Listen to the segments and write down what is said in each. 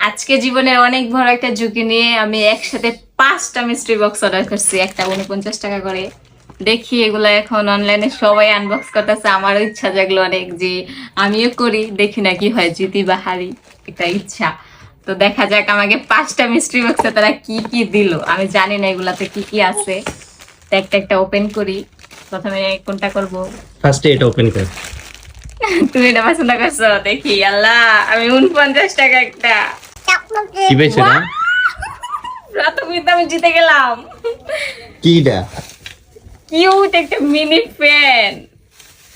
আজকে জীবনের অনেক বড় একটা ঝুঁকি নিয়ে আমি একসাথে 5টা মিস্ট্রি বক্স অর্ডার করছি, একটা 49 টাকা করে। দেখি এগুলো এখন অনলাইনে সবাই আনবক্স করতেছে, আমারও ইচ্ছা জাগলো অনেক যে আমিও করি, দেখি না কি হয়, জিতি বা হারি, এটা ইচ্ছা। তো দেখা যাক আমাকে 5টা মিস্ট্রি বক্সে তারা কি কি দিল, আমি জানি না এগুলাতে কি কি আছে। তো একটা একটা ওপেন করি। প্রথমে কোনটা করব? ফার্স্টে এটা ওপেন কর। তুমি এটা পছন্দ করছো? দেখি। আল্লাহ, আমি 49 টাকা একটা। কি পেয়েছ না? রাতবিদ, আমি জিতে গেলাম। কিটা? কিউট একটা মিনি ফ্যান।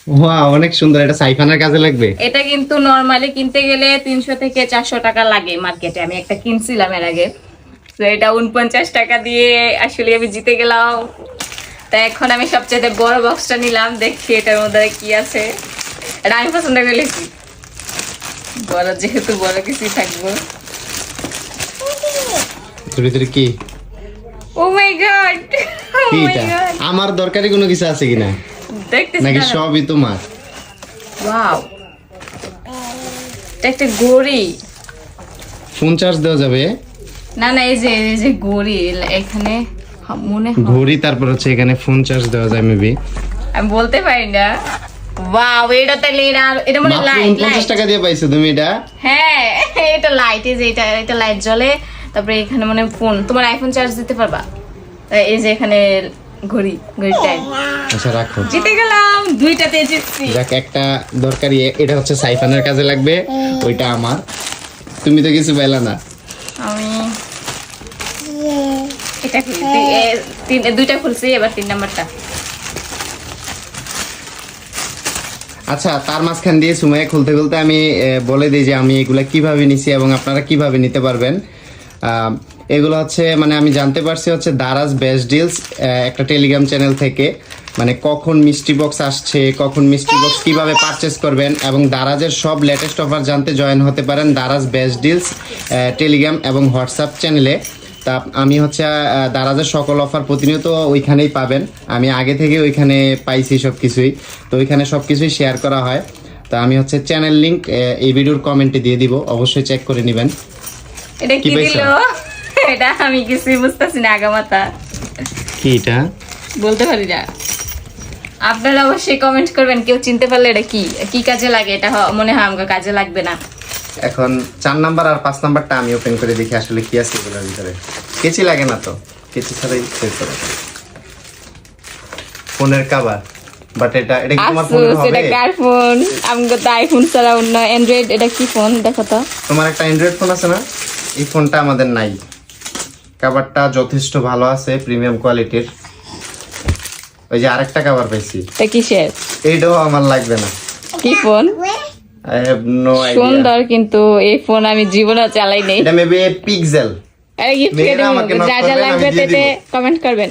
ওয়াও, অনেক সুন্দর। এটা সাইফানের কাজে লাগবে। এটা কিন্তু নরমালি কিনতে গেলে 300 থেকে 400 টাকা লাগে মার্কেটে। আমি একটা কিনছিলাম এর আগে। তো এটা 49 টাকা দিয়ে আসলে আমি জিতে গেলাম। তা এখন আমি সবচেয়ে বড় বক্সটা নিলাম, দেখি এটার মধ্যে কি আছে। এটা আমি পছন্দ করেছি, বড় যেহেতু বড় কিছুই থাকবো। ভিতরে কি? ও মাই গড, ও মাই কিটা? গড, আমার দরকারি কোনো কিছু আছে কিনা দেখতেছি নাকি না। সবই তোমার? ওয়াও, এটা একটা ঘড়ি। ফোন চার্জ দেওয়া যাবে? না না, এই যে ঘড়ি এখানে মনে হয়। ঘড়ি, তারপর হচ্ছে এখানে ফোন চার্জ দেওয়া যায় মেবি। আমি বলতে পারি না। ওয়াও, এটা তাহলে এটা মনে মাত্র লাইট 49 টাকা দিয়ে পাইছো তুমি এটা? হ্যাঁ, এটা লাইট, এই যে এটা লাইট জ্বলে। তারপরে এখানে মানে ফোন, তোমার আইফোন চার্জ দিতে পারবা। এই যে এখানে ঘড়ি টাইম। আচ্ছা রাখো। জিতে গেলাম, দুইটাতে জিতছি। যাক, একটা দরকারি। এটা হচ্ছে সাইফানের কাজে লাগবে, ওইটা আমার। তুমি তো কিছু পাইলা না। আমি এটা দুইটা খুলছি, এবার 3 নাম্বারটা। আচ্ছা, তার মাঝখান দিয়ে সুমাইয়া খুলতে খুলতে আমি বলে দিই যে আমি এগুলা কিভাবে নিছি এবং আপনারা কিভাবে নিতে পারবেন। এগুলো হচ্ছে মানে আমি জানতে পারছি হচ্ছে দারাজ বেস্ট ডিলস, একটা টেলিগ্রাম চ্যানেল থেকে। মানে কখন মিস্ট্রি বক্স আসছে, কখন মিস্ট্রি বক্স কিভাবে পারচেস করবেন এবং দারাজের সব লেটেস্ট অফার জানতে জয়েন হতে পারেন দারাজ বেস্ট ডিলস টেলিগ্রাম এবং হোয়াটসঅ্যাপ চ্যানেলে। তা আমি হচ্ছে দারাজের সকল অফার প্রতিনিয়ত ওইখানেই পাবেন। আমি আগে থেকে ওইখানে পাইছি সব কিছুই, তো ওইখানে সব কিছুই শেয়ার করা হয়। তা আমি হচ্ছে চ্যানেল লিঙ্ক এই ভিডিওর কমেন্টে দিয়ে দিব, অবশ্যই চেক করে নেবেন। এটা কি কি পাইছো? দিল? এটা আমি কিছুই বুঝতেছি না, আগামাতা কি এটা? বলতে পারি না। আপনারা অবশ্যই কমেন্ট করবেন, কেউ চিনতে পারলে এটা কি কি কাজে লাগে। এটা মনে হয় আমাকে কাজে লাগবে না। এখন 4 নাম্বার আর 5 নাম্বারটা আমি ওপেন করে দেখি আসলে কি আছে এগুলোর ভিতরে। কেচি লাগে না তো, কেচি ছাড়াই বের করে। ফোনের কভার, বাট এটা কি তোমার ফোনের আসুস, এটা হবে? কার ফোন? আমাকে তো আইফোন ছাড়া অন্য অ্যান্ড্রয়েড। এটা কি ফোন দেখো তো। তোমার একটা অ্যান্ড্রয়েড ফোন আছে না? এই ফোনটা আমাদের নাই। কভারটা যথেষ্ট ভালো আছে, প্রিমিয়াম কোয়ালিটির। ওই যে আরেকটা কভার পাইছি, এটা কিসের? এইটাও আমার লাগবে না। কি phone? I have no idea. সুন্দর, কিন্তু এই ফোন আমি জীবনে চালাই নাই। এটা মেবি পিক্সেল। আরে গিফট মেয়েরা আমাকে knock যা যা করবেন, আমি লাগবে দিয়ে তেতে দিব। কমেন্ট করবেন।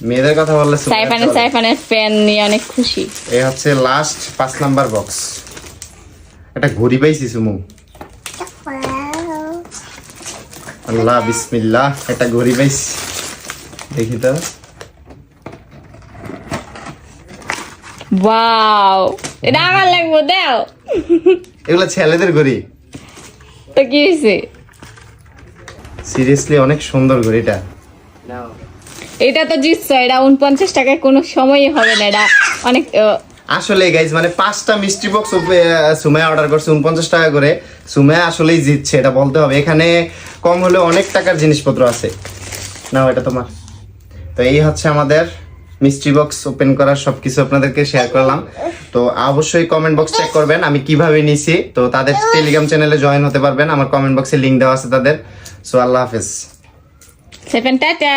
মেয়েদের কথা বললে সাইফানের ফ্যান নিয়ে অনেক খুশি। এই হচ্ছে লাস্ট 5 নাম্বার বক্স। একটা ঘড়ি পাইছি সুমু। আল্লাহ বিসমিল্লাহ, একটা ঘড়ি পাইছি, দেখি তো। ওয়াও, এটা আমার লাগবে, দাও। এগুলো ছেলেদের ঘড়ি। তো কি হয়েছে? সিরিয়াসলি অনেক সুন্দর ঘড়িটা। এটা তো জিতছো। এটা 49 টাকায় কোনো সময়ই হবে না। এটা অনেক আসলে গাইজ মানে 5টা মিস্ট্রি বক্স সুমাইয়া অর্ডার করছে 49 টাকা করে। সুমাইয়া আসলেই জিতছে, এটা বলতে হবে। এখানে কম হলে অনেক টাকার জিনিসপত্র আছে। নাও, এটা তোমার। তো এই হচ্ছে আমাদের মিস্ট্রি বক্স ওপেন করার সবকিছু আপনাদেরকে শেয়ার করলাম। তো অবশ্যই কমেন্ট বক্স চেক করবেন আমি কিভাবে নিছি। তো তাদের টেলিগ্রাম চ্যানেলে জয়েন হতে পারবেন, আমার কমেন্ট বক্সে লিংক দেওয়া আছে তাদের। সো আল্লাহ হাফেজ। Seven tata.